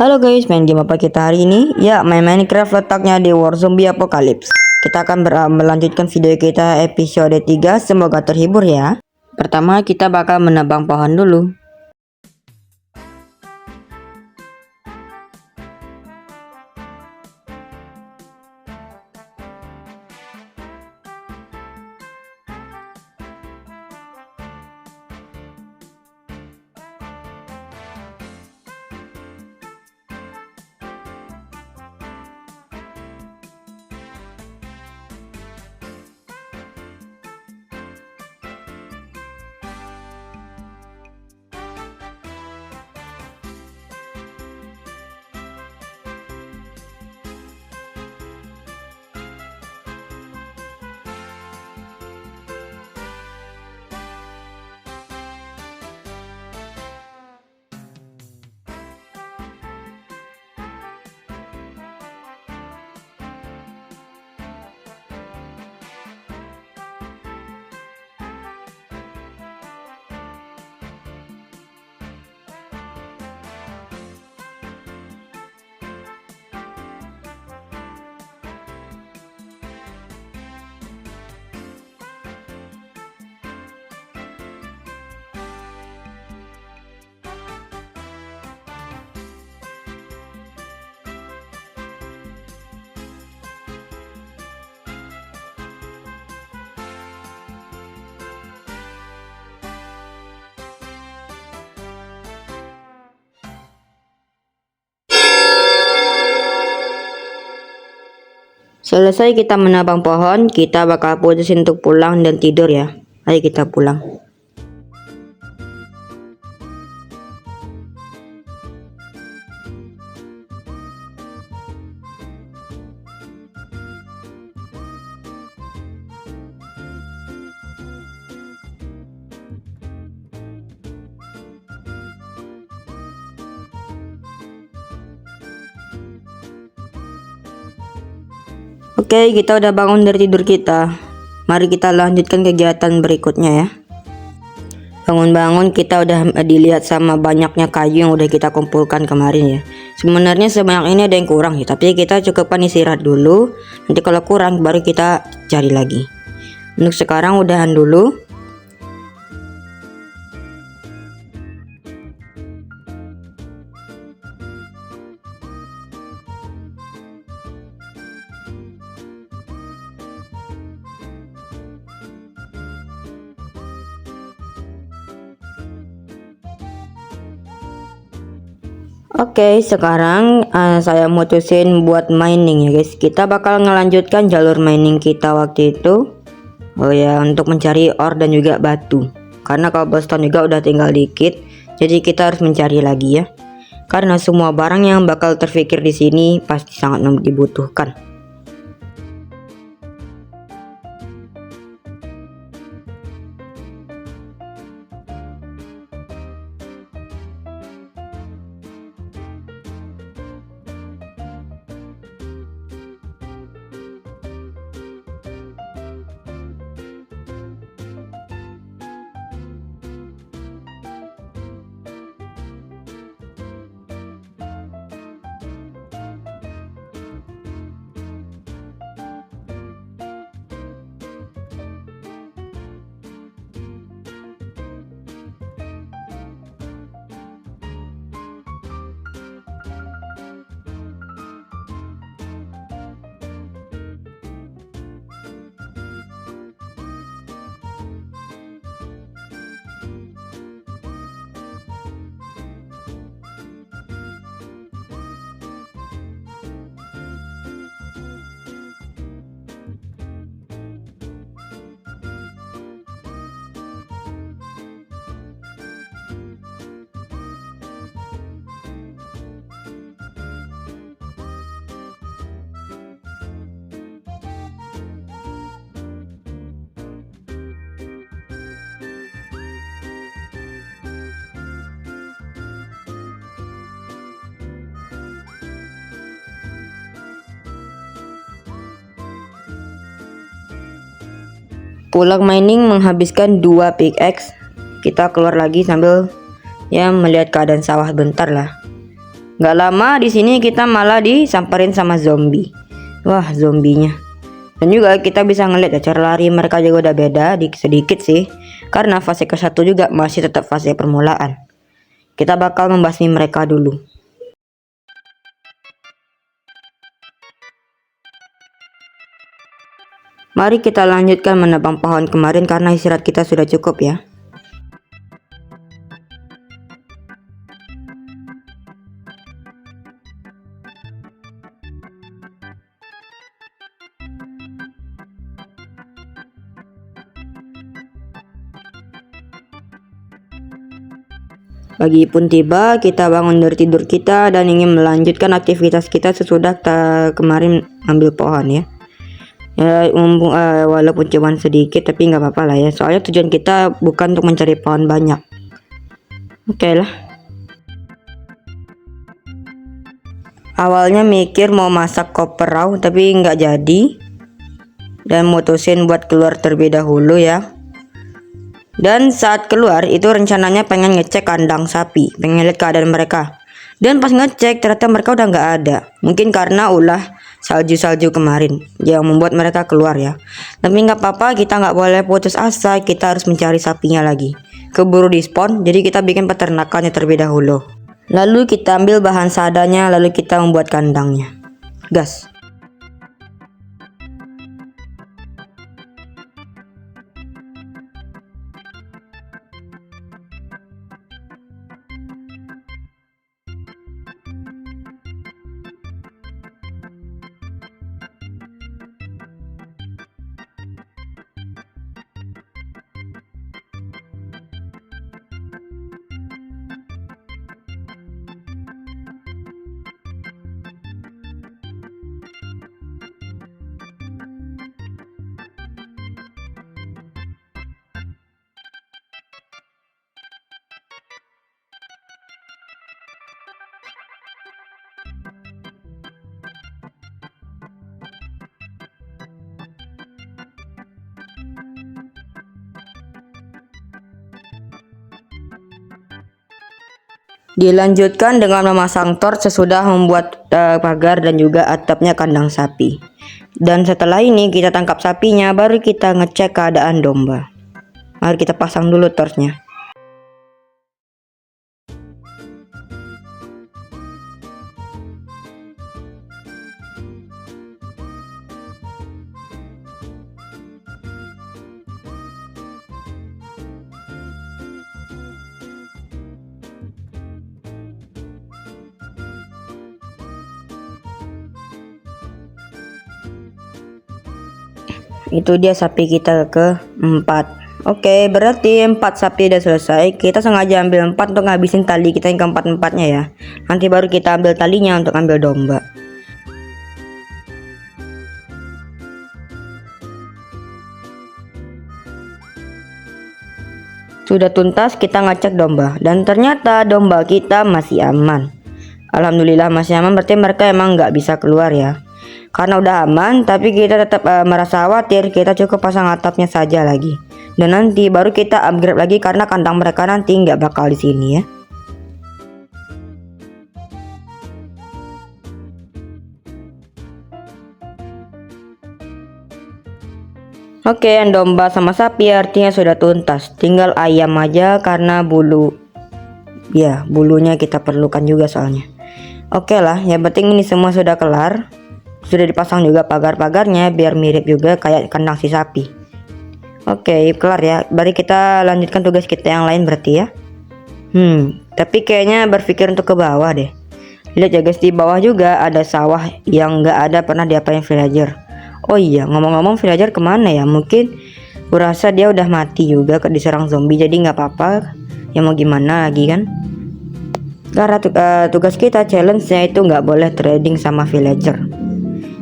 Halo guys, main game apa kita hari ini? Ya, main Minecraft, letaknya di War Zombie Apocalypse. Kita akan melanjutkan video kita episode 3. Semoga terhibur ya. Pertama kita bakal menebang pohon dulu. Selesai kita menebang pohon, kita bakal putusin untuk pulang dan tidur ya. Ayo kita pulang. Oke, kita udah bangun dari tidur kita. Mari kita lanjutkan kegiatan berikutnya ya. Bangun-bangun kita udah dilihat sama banyaknya kayu yang udah kita kumpulkan kemarin ya. Sebenarnya sebanyak ini ada yang kurang ya, tapi kita cukupkan istirahat dulu. Nanti kalau kurang baru kita cari lagi. Untuk sekarang udahan dulu. Oke, sekarang saya mutusin buat mining ya guys. Kita bakal ngelanjutkan jalur mining kita waktu itu. Oh ya, untuk mencari ore dan juga batu. Karena cobblestone juga udah tinggal dikit, jadi kita harus mencari lagi ya. Karena semua barang yang bakal terfikir di sini pasti sangat dibutuhkan. Pulang mining menghabiskan 2 pickaxe. Kita keluar lagi sambil ya melihat keadaan sawah bentar lah. Gak lama di sini kita malah disamperin sama zombie. Wah, zombinya. Dan juga kita bisa ngeliat ya, cara lari mereka juga udah beda sedikit sih. Karena fase ke-1 juga masih tetap fase permulaan. Kita bakal membasmi mereka dulu. Mari kita lanjutkan menebang pohon kemarin karena istirahat kita sudah cukup ya. Pagi pun tiba, kita bangun dari tidur kita dan ingin melanjutkan aktivitas kita sesudah kemarin ambil pohon ya. Walaupun cuma sedikit tapi nggak apa-apa lah ya. Soalnya tujuan kita bukan untuk mencari pohon banyak. Oke lah. Awalnya mikir mau masak koper raw tapi nggak jadi. Dan mutusin buat keluar terlebih dahulu ya. Dan saat keluar itu rencananya pengen ngecek kandang sapi, pengen lihat keadaan mereka. Dan pas ngecek ternyata mereka udah nggak ada. Mungkin karena ulah salju-salju kemarin yang membuat mereka keluar ya. Tapi nggak apa-apa, kita nggak boleh putus asa, kita harus mencari sapinya lagi. Keburu di spawn, jadi kita bikin peternakannya terlebih dahulu. Lalu kita ambil bahan seadanya, lalu kita membuat kandangnya. Gas. Dilanjutkan dengan memasang tor sesudah membuat pagar dan juga atapnya kandang sapi. Dan setelah ini kita tangkap sapinya, baru kita ngecek keadaan domba. Mari kita pasang dulu torchnya. Itu dia sapi kita ke-4. Oke, berarti 4 sapi udah selesai. Kita sengaja ambil 4 untuk ngabisin tali kita yang keempat-empatnya ya. Nanti baru kita ambil talinya untuk ambil domba. Sudah tuntas, kita ngecek domba dan ternyata domba kita masih aman. Alhamdulillah masih aman, berarti mereka emang nggak bisa keluar ya. Karena udah aman, tapi kita tetap merasa khawatir. Kita cukup pasang atapnya saja lagi. Dan nanti baru kita upgrade lagi karena kandang mereka nanti nggak bakal di sini ya. Oke, yang domba sama sapi artinya sudah tuntas. Tinggal ayam aja karena bulu. Ya, bulunya kita perlukan juga soalnya. Oke lah, yang penting ini semua sudah kelar. Sudah dipasang juga pagar-pagarnya biar mirip juga kayak kandang si sapi. Oke, kelar ya. Mari kita lanjutkan tugas kita yang lain berarti ya. Tapi kayaknya berpikir untuk ke bawah deh. Lihat ya guys, di bawah juga ada sawah yang nggak ada pernah diapain villager. Oh iya, ngomong-ngomong villager kemana ya? Mungkin kurasa dia udah mati juga diserang zombie, jadi nggak apa-apa. Ya mau gimana lagi kan? Karena tugas kita challenge-nya itu nggak boleh trading sama villager.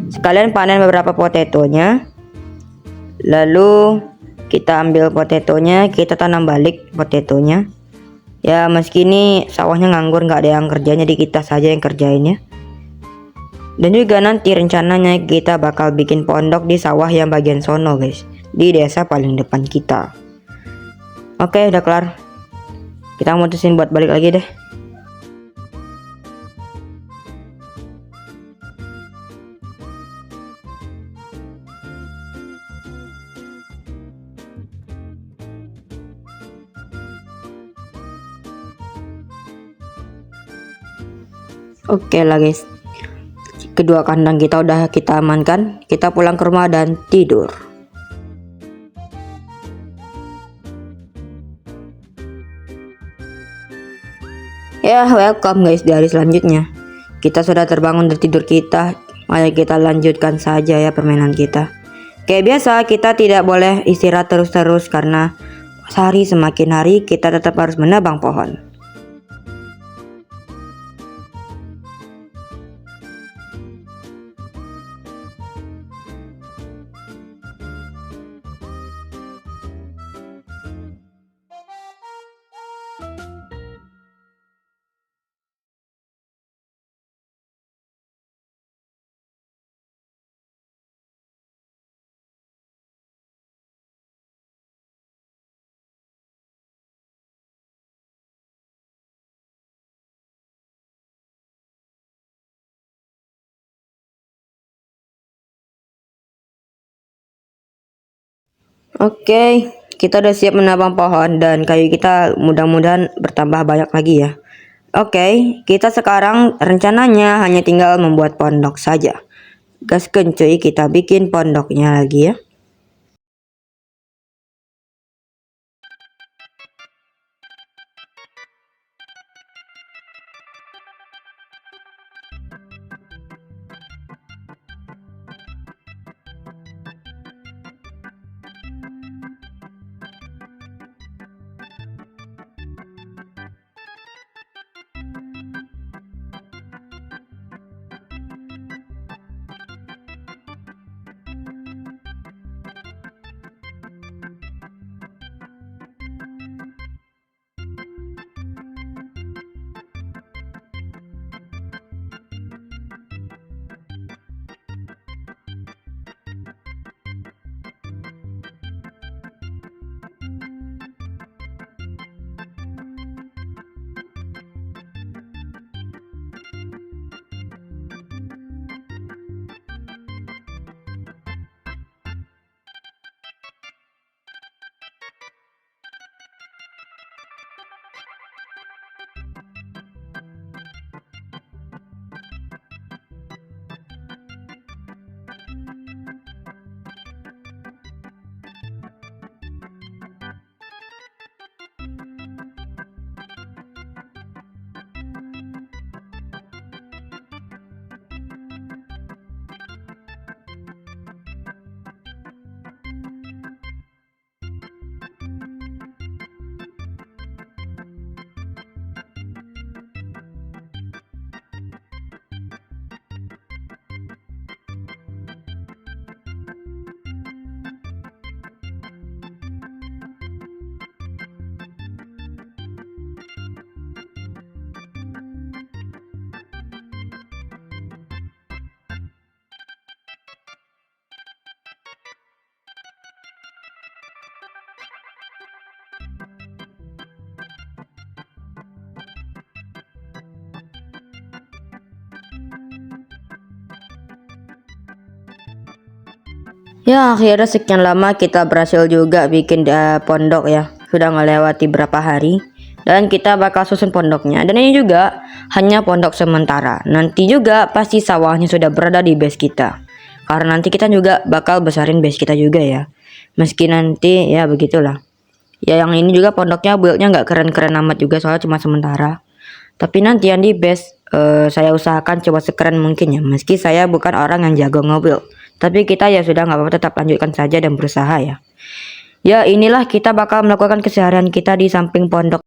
Sekalian panen beberapa potatonya, lalu kita ambil potatonya, kita tanam balik potatonya. Ya meski ini sawahnya nganggur, nggak ada yang kerjanya, jadi kita saja yang kerjainnya. Dan juga nanti rencananya kita bakal bikin pondok di sawah yang bagian sono guys, di desa paling depan kita. Oke, udah kelar. Kita mutusin buat balik lagi deh. Oke lah guys, kedua kandang kita udah kita amankan. Kita pulang ke rumah dan tidur. Ya, welcome guys di hari selanjutnya. Kita sudah terbangun dari tidur kita. Mari kita lanjutkan saja ya permainan kita. Kayak biasa, kita tidak boleh istirahat terus-terus karena hari semakin hari kita tetap harus menebang pohon. Oke, kita udah siap menebang pohon dan kayu kita mudah-mudahan bertambah banyak lagi ya. Oke, kita sekarang rencananya hanya tinggal membuat pondok saja. Gaskeun cuy, kita bikin pondoknya lagi ya. Ya, akhirnya sekian lama kita berhasil juga bikin pondok ya. Sudah melewati berapa hari dan kita bakal susun pondoknya. Dan ini juga hanya pondok sementara. Nanti juga pasti sawahnya sudah berada di base kita. Karena nanti kita juga bakal besarin base kita juga ya. Meski nanti ya begitulah. Ya yang ini juga pondoknya buildnya nggak keren-keren amat juga soalnya cuma sementara. Tapi nanti yang di base saya usahakan coba sekeren mungkin ya. Meski saya bukan orang yang jago nge-build. Tapi kita ya sudah nggak apa-apa, tetap lanjutkan saja dan berusaha ya. Ya inilah kita bakal melakukan keseharian kita di samping pondok.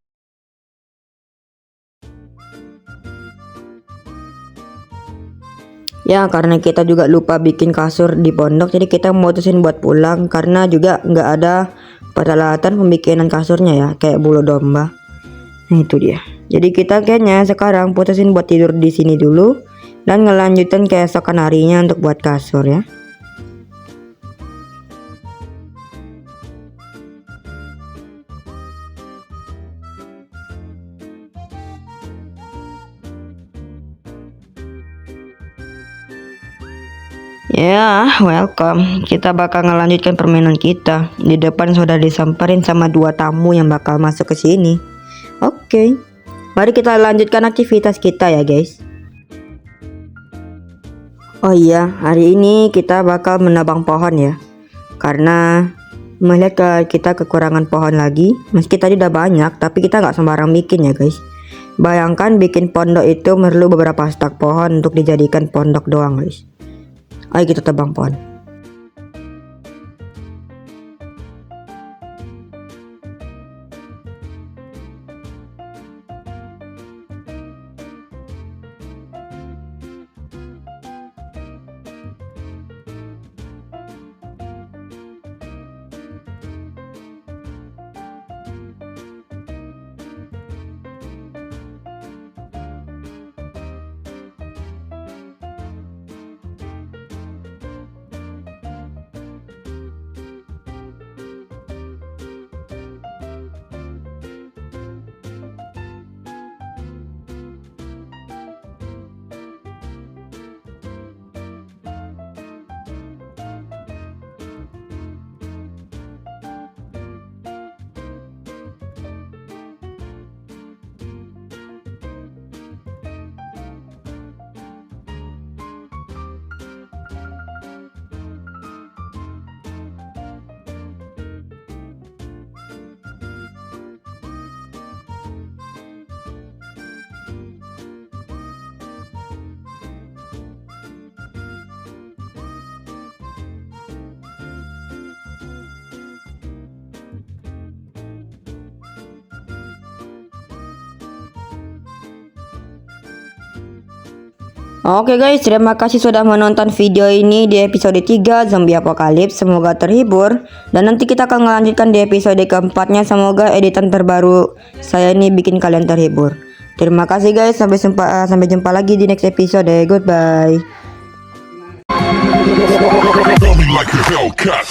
Ya karena kita juga lupa bikin kasur di pondok, jadi kita memutusin buat pulang karena juga nggak ada peralatan pembikinan kasurnya ya, kayak bulu domba. Nah itu dia. Jadi kita kayaknya sekarang putusin buat tidur di sini dulu dan ngelanjutin keesokan harinya untuk buat kasur ya. Ya, welcome. Kita bakal ngelanjutkan permainan kita. Di depan sudah disamperin sama dua tamu yang bakal masuk ke sini. Oke. Mari kita lanjutkan aktivitas kita ya, guys. Oh iya, hari ini kita bakal menebang pohon ya. Karena melihat kita kekurangan pohon lagi. Meski tadi udah banyak, tapi kita nggak sembarang bikin ya guys. Bayangkan bikin pondok itu perlu beberapa stak pohon untuk dijadikan pondok doang guys. Ayo kita tebang pohon. Oke guys, terima kasih sudah menonton video ini di episode 3 Zombie Apocalypse. Semoga terhibur. Dan nanti kita akan melanjutkan di episode keempatnya. Semoga editan terbaru saya ini bikin kalian terhibur. Terima kasih guys, sampai jumpa lagi di next episode. Goodbye. Like a Hellcat.